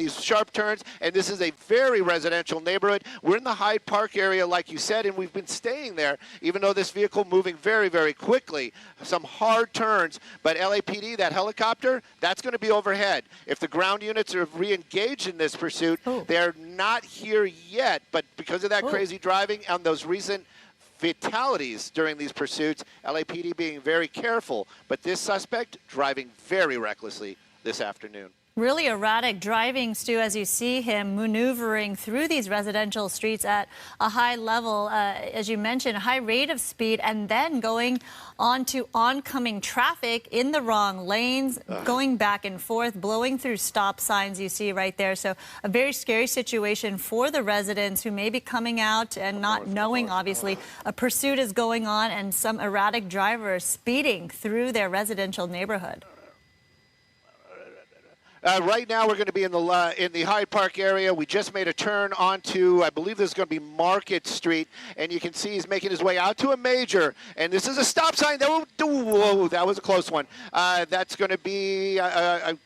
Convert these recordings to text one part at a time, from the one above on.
these sharp turns, and this is a very residential neighborhood. We're in the Hyde Park area, like you said, and we've been staying there, even though this vehicle moving very, very quickly. Some hard turns, but LAPD, that helicopter, that's going to be overhead. If the ground units are re-engaged in this pursuit, they're not here yet, but because of that crazy driving and those recent fatalities during these pursuits, LAPD being very careful, but this suspect driving very recklessly this afternoon. Really erratic driving, Stu, as you see him maneuvering through these residential streets at a high level, as you mentioned, a high rate of speed, and then going onto oncoming traffic in the wrong lanes, going back and forth, blowing through stop signs you see right there. So a very scary situation for the residents who may be coming out and not knowing, obviously, a pursuit is going on and some erratic driver speeding through their residential neighborhood. Right now, we're going to be in the Hyde Park area. We just made a turn onto, I believe this is going to be Market Street, and you can see he's making his way out to a major. And this is a stop sign. Whoa, that was a close one. That's going to be, I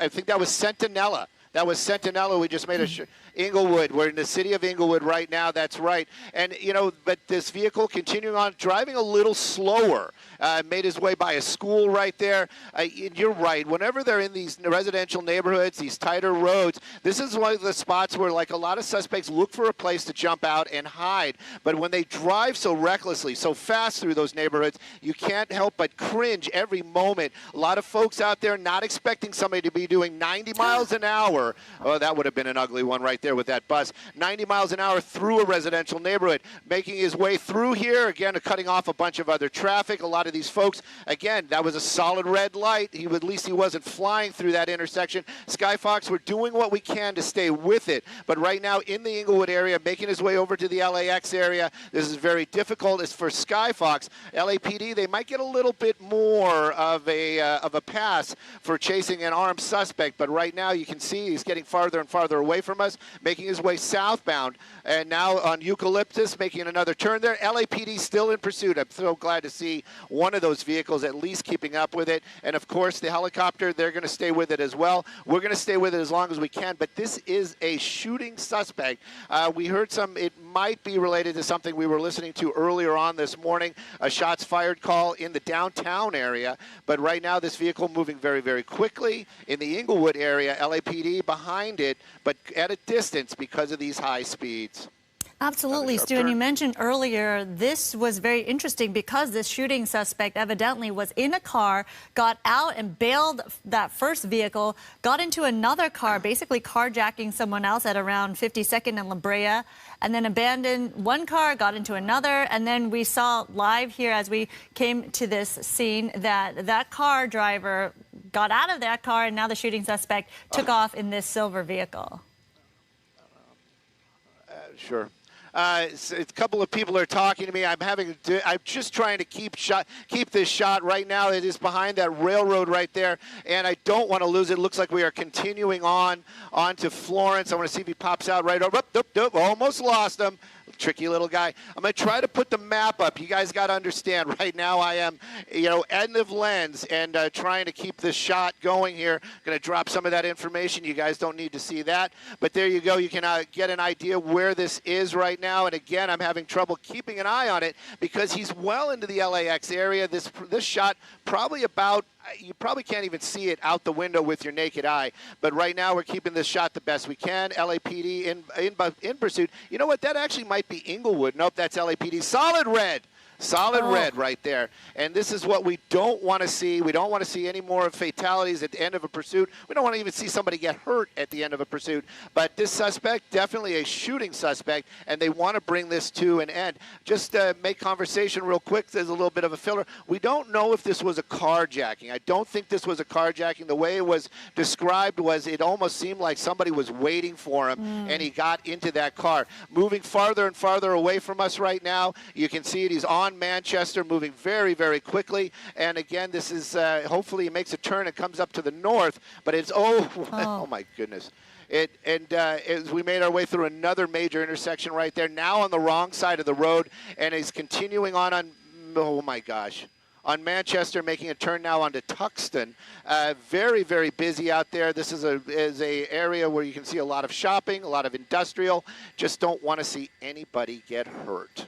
think that was Centinela. That was Centinela. We just made a Inglewood. We're in the city of Inglewood right now. That's right. And, you know, but this vehicle continuing on, driving a little slower, made his way by a school right there. You're right. Whenever they're in these residential neighborhoods, these tighter roads, this is one of the spots where, like, a lot of suspects look for a place to jump out and hide. But when they drive so recklessly, so fast through those neighborhoods, you can't help but cringe every moment. A lot of folks out there not expecting somebody to be doing 90 miles an hour. Oh, that would have been an ugly one right there with that bus. 90 miles an hour through a residential neighborhood, making his way through here, again, cutting off a bunch of other traffic. A lot of these folks, again, that was a solid red light. At least he wasn't flying through that intersection. Sky Fox, we're doing what we can to stay with it. But right now in the Inglewood area, making his way over to the LAX area, this is very difficult. As for Sky Fox, LAPD, they might get a little bit more of a pass for chasing an armed suspect. But right now you can see he's getting farther and farther away from us, making his way southbound, and now on Eucalyptus, making another turn there. LAPD still in pursuit. I'm so glad to see one of those vehicles at least keeping up with it. And of course, the helicopter, they're going to stay with it as well. We're going to stay with it as long as we can, but this is a shooting suspect. We heard it might be related to something we were listening to earlier on this morning, a shots fired call in the downtown area. But right now, this vehicle moving very, very quickly in the Inglewood area, LAPD behind it, but at a distance because of these high speeds. Absolutely, Stu. And you mentioned earlier, this was very interesting because this shooting suspect evidently was in a car, got out and bailed that first vehicle, got into another car, basically carjacking someone else at around 52nd and La Brea, and then abandoned one car, got into another. And then we saw live here as we came to this scene that that car driver got out of that car, and now the shooting suspect took off in this silver vehicle. Sure. A couple of people are talking to me. I'm just trying to keep this shot right now. It is behind that railroad right there, and I don't want to lose it. It looks like we are continuing on to Florence. I want to see if he pops out right over. Almost lost him. Tricky little guy. I'm going to try to put the map up. You guys got to understand, right now I am, end of lens and trying to keep this shot going here. Going to drop some of that information. You guys don't need to see that. But there you go. You can get an idea where this is right now. And again, I'm having trouble keeping an eye on it because he's well into the LAX area. This shot probably about, you probably can't even see it out the window with your naked eye. But right now we're keeping this shot the best we can. LAPD in pursuit. You know what? That actually might be Inglewood. Nope, that's LAPD. Solid red. Solid red right there. And this is what we don't want to see. We don't want to see any more fatalities at the end of a pursuit. We don't want to even see somebody get hurt at the end of a pursuit. But this suspect, definitely a shooting suspect, and they want to bring this to an end. Just make conversation real quick. There's a little bit of a filler. We don't know if this was a carjacking. I don't think this was a carjacking. The way it was described was it almost seemed like somebody was waiting for him, and he got into that car. Moving farther and farther away from us right now. You can see it. He's on Manchester, moving very, very quickly. And again, this is hopefully he makes a turn and comes up to the north. But it's oh my goodness! As we made our way through another major intersection right there, now on the wrong side of the road, and he's continuing on. Oh my gosh! on Manchester, making a turn now onto Tuxton. Very, very busy out there. This is a area where you can see a lot of shopping, a lot of industrial. Just don't want to see anybody get hurt.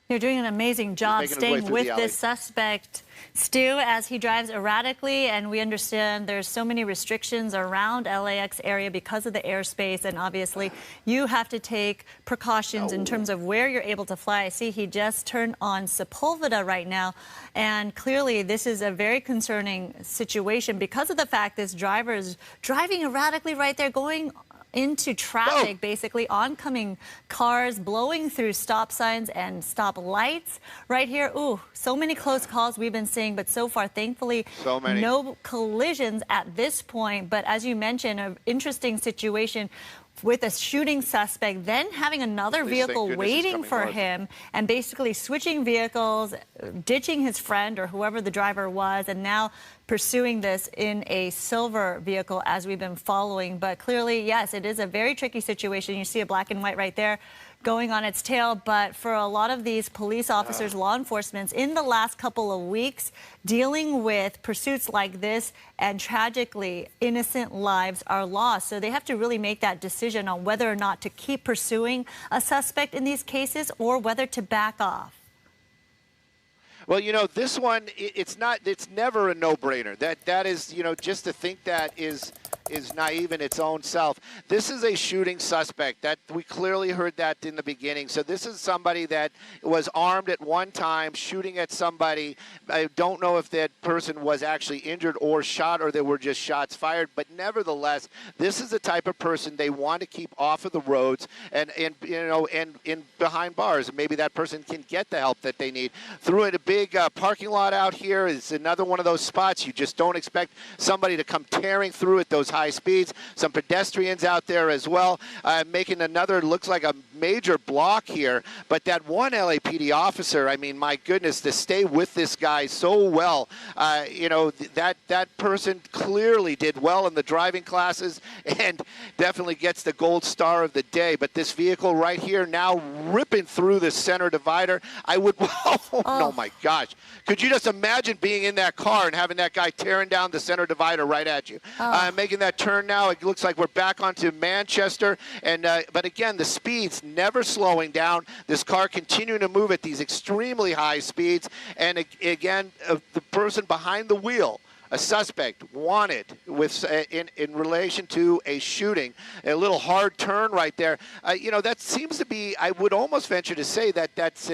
You're doing an amazing job staying with this suspect, Stu, as he drives erratically. And we understand there's so many restrictions around LAX area because of the airspace. And obviously, you have to take precautions in terms of where you're able to fly. I see he just turned on Sepulveda right now. And clearly, this is a very concerning situation because of the fact this driver is driving erratically right there, going into traffic, basically oncoming cars, blowing through stop signs and stop lights right here. Ooh, so many close calls we've been seeing, but so far, thankfully, no collisions at this point. But as you mentioned, an interesting situation with a shooting suspect, then having another vehicle waiting for him and basically switching vehicles, ditching his friend or whoever the driver was, and now pursuing this in a silver vehicle as we've been following. But clearly, yes, it is a very tricky situation. You see a black and white right there going on its tail. But for a lot of these police officers, law enforcement, in the last couple of weeks, dealing with pursuits like this, and tragically, innocent lives are lost. So they have to really make that decision on whether or not to keep pursuing a suspect in these cases or whether to back off. Well, you know, this one, it's never a no-brainer. That is, you know, just to think that is naive in its own self. This is a shooting suspect. That we clearly heard that in the beginning. So this is somebody that was armed at one time, shooting at somebody. I don't know if that person was actually injured or shot, or there were just shots fired. But nevertheless, this is the type of person they want to keep off of the roads and in behind bars. Maybe that person can get the help that they need. Through a big parking lot out here is another one of those spots you just don't expect somebody to come tearing through at those high speeds. Some pedestrians out there as well, making another, looks like a major block here. But that one LAPD officer, I mean, my goodness, to stay with this guy so well, you know, that person clearly did well in the driving classes and definitely gets the gold star of the day. But this vehicle right here now ripping through the center divider, I would, oh my gosh. Could you just imagine being in that car and having that guy tearing down the center divider right at you? Making that turn now, it looks like we're back onto Manchester. And but again, the speeds never slowing down. This car continuing to move at these extremely high speeds. And again, the person behind the wheel, a suspect wanted with in relation to a shooting, a little hard turn right there. You know, that seems to be, I would almost venture to say that that's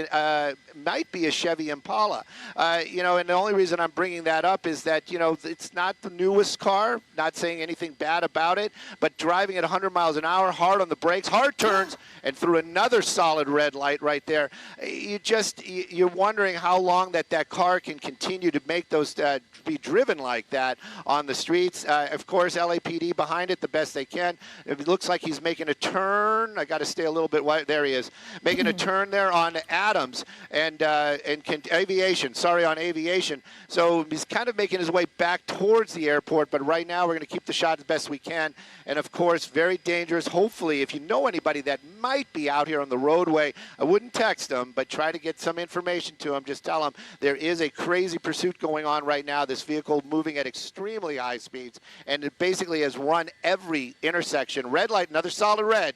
might be a Chevy Impala. You know, and the only reason I'm bringing that up is that, you know, it's not the newest car, not saying anything bad about it, but driving at 100 miles an hour, hard on the brakes, hard turns, and through another solid red light right there. You're wondering how long that car can continue to make those be driven like that on the streets. Of course, LAPD behind it the best they can. It looks like he's making a turn. I got to stay a little bit wide. There he is, making a turn there on Adams and Aviation. Sorry, on Aviation. So he's kind of making his way back towards the airport. But right now, we're going to keep the shot as best we can. And of course, very dangerous. Hopefully, if you know anybody that might be out here on the roadway, I wouldn't text them, but try to get some information to them. Just tell them there is a crazy pursuit going on right now. This vehicle moving at extremely high speeds, and it basically has run every intersection, red light, another solid red,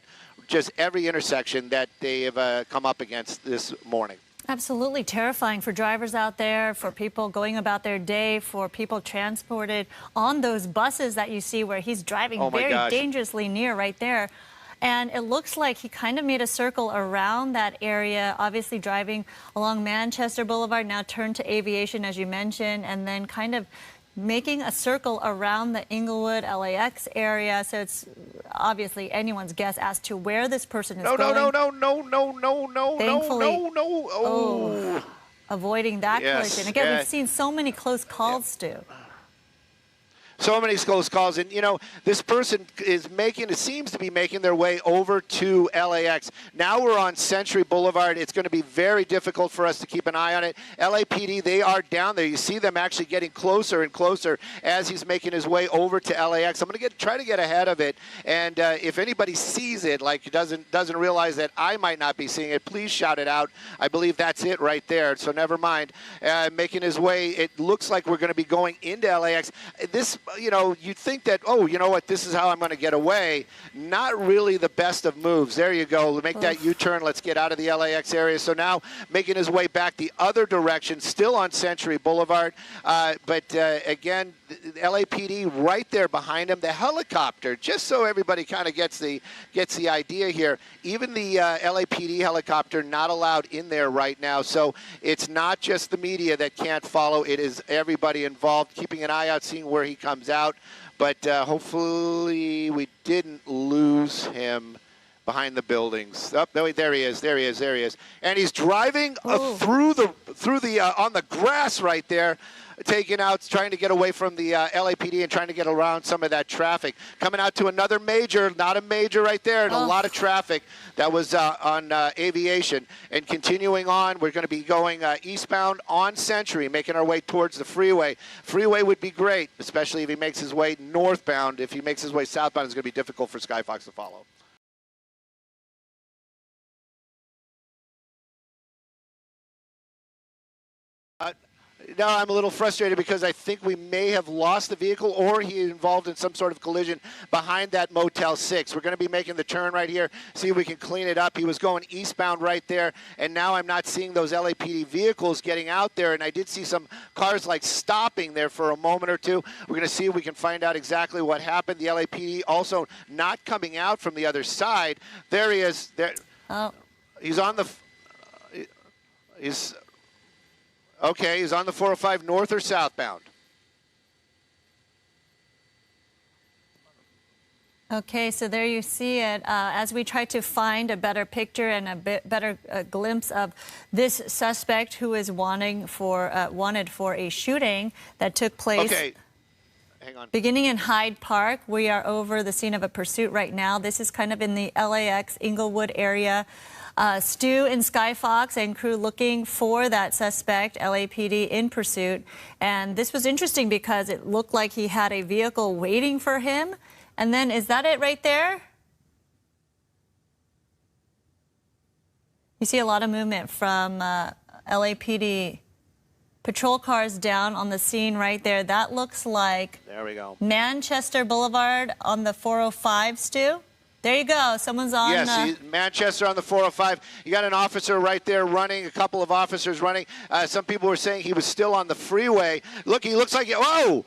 just every intersection that they have come up against this morning. Absolutely terrifying for drivers out there, for people going about their day, for people transported on those buses that you see where he's driving very dangerously near right there. And it looks like he kind of made a circle around that area, obviously driving along Manchester Boulevard, now turned to Aviation, as you mentioned, and then kind of making a circle around the Inglewood, LAX area. So it's obviously anyone's guess as to where this person is going. Thankfully, avoiding that collision. Again, we've seen so many close calls, Stu. So many close calls, and you know this person seems to be making their way over to LAX. Now we're on Century Boulevard. It's going to be very difficult for us to keep an eye on it. LAPD, they are down there. You see them actually getting closer and closer as he's making his way over to LAX. I'm going to try to get ahead of it, and if anybody sees it, like doesn't realize that I might not be seeing it, please shout it out. I believe that's it right there. So never mind. Making his way, it looks like we're going to be going into LAX. This, you know, you'd think that, oh, you know what, this is how I'm going to get away. Not really the best of moves. There you go. Make that U-turn. Let's get out of the LAX area. So now making his way back the other direction, still on Century Boulevard. But again, the LAPD right there behind him. The helicopter, just so everybody kind of gets the idea here. Even the LAPD helicopter not allowed in there right now. So it's not just the media that can't follow. It is everybody involved, keeping an eye out, seeing where he comes out. But hopefully we didn't lose him behind the buildings. Oh, no, there he is. There he is. There he is. And he's driving through the on the grass right there, taking out, trying to get away from the LAPD and trying to get around some of that traffic. Coming out to another major, not a major right there, and a lot of traffic that was on Aviation. And continuing on, we're going to be going eastbound on Century, making our way towards the freeway. Freeway would be great, especially if he makes his way northbound. If he makes his way southbound, it's going to be difficult for Skyfox to follow. No, I'm a little frustrated because I think we may have lost the vehicle, or he involved in some sort of collision behind that Motel 6. We're going to be making the turn right here, see if we can clean it up. He was going eastbound right there, and now I'm not seeing those LAPD vehicles getting out there, and I did see some cars like stopping there for a moment or two. We're going to see if we can find out exactly what happened. The LAPD also not coming out from the other side. There he is. There. Oh. He's on the... He's... Okay, he's on the 405 north or southbound. Okay, so there you see it. As we try to find a better picture and a bit better glimpse of this suspect who is wanted for a shooting that took place. Okay. Hang on. Beginning in Hyde Park, we are over the scene of a pursuit right now. This is kind of in the LAX Inglewood area. Stu and Skyfox and crew looking for that suspect, LAPD in pursuit. And this was interesting because it looked like he had a vehicle waiting for him. And then, is that it right there? You see a lot of movement from LAPD patrol cars down on the scene right there. That looks like there we go. Manchester Boulevard on the 405, Stu. There you go. Someone's on. Yes, Manchester on the 405. You got an officer right there running, a couple of officers running. Some people were saying he was still on the freeway. Look, he looks like, oh.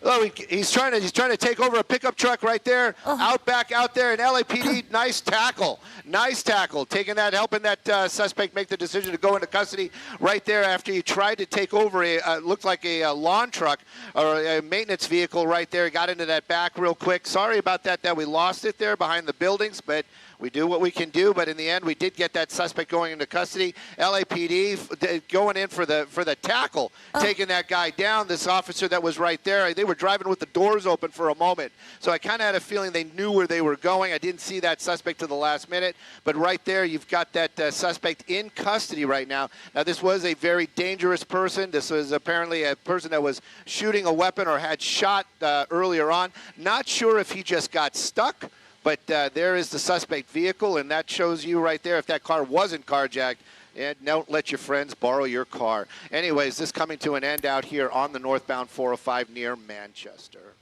Oh, he's trying to take over a pickup truck right there, out there, and LAPD, nice tackle, taking that, helping that suspect make the decision to go into custody right there after he tried to take over looked like a lawn truck or a maintenance vehicle right there. He got into that back real quick. Sorry about that we lost it there behind the buildings, but we do what we can do. But in the end, we did get that suspect going into custody. LAPD going in for the tackle, taking that guy down. This officer that was right there, they were driving with the doors open for a moment. So I kind of had a feeling they knew where they were going. I didn't see that suspect to the last minute. But right there, you've got that suspect in custody right now. Now, this was a very dangerous person. This was apparently a person that was shooting a weapon or had shot earlier on. Not sure if he just got stuck. But there is the suspect vehicle, and that shows you right there if that car wasn't carjacked. And don't let your friends borrow your car. Anyways, this coming to an end out here on the northbound 405 near Manchester.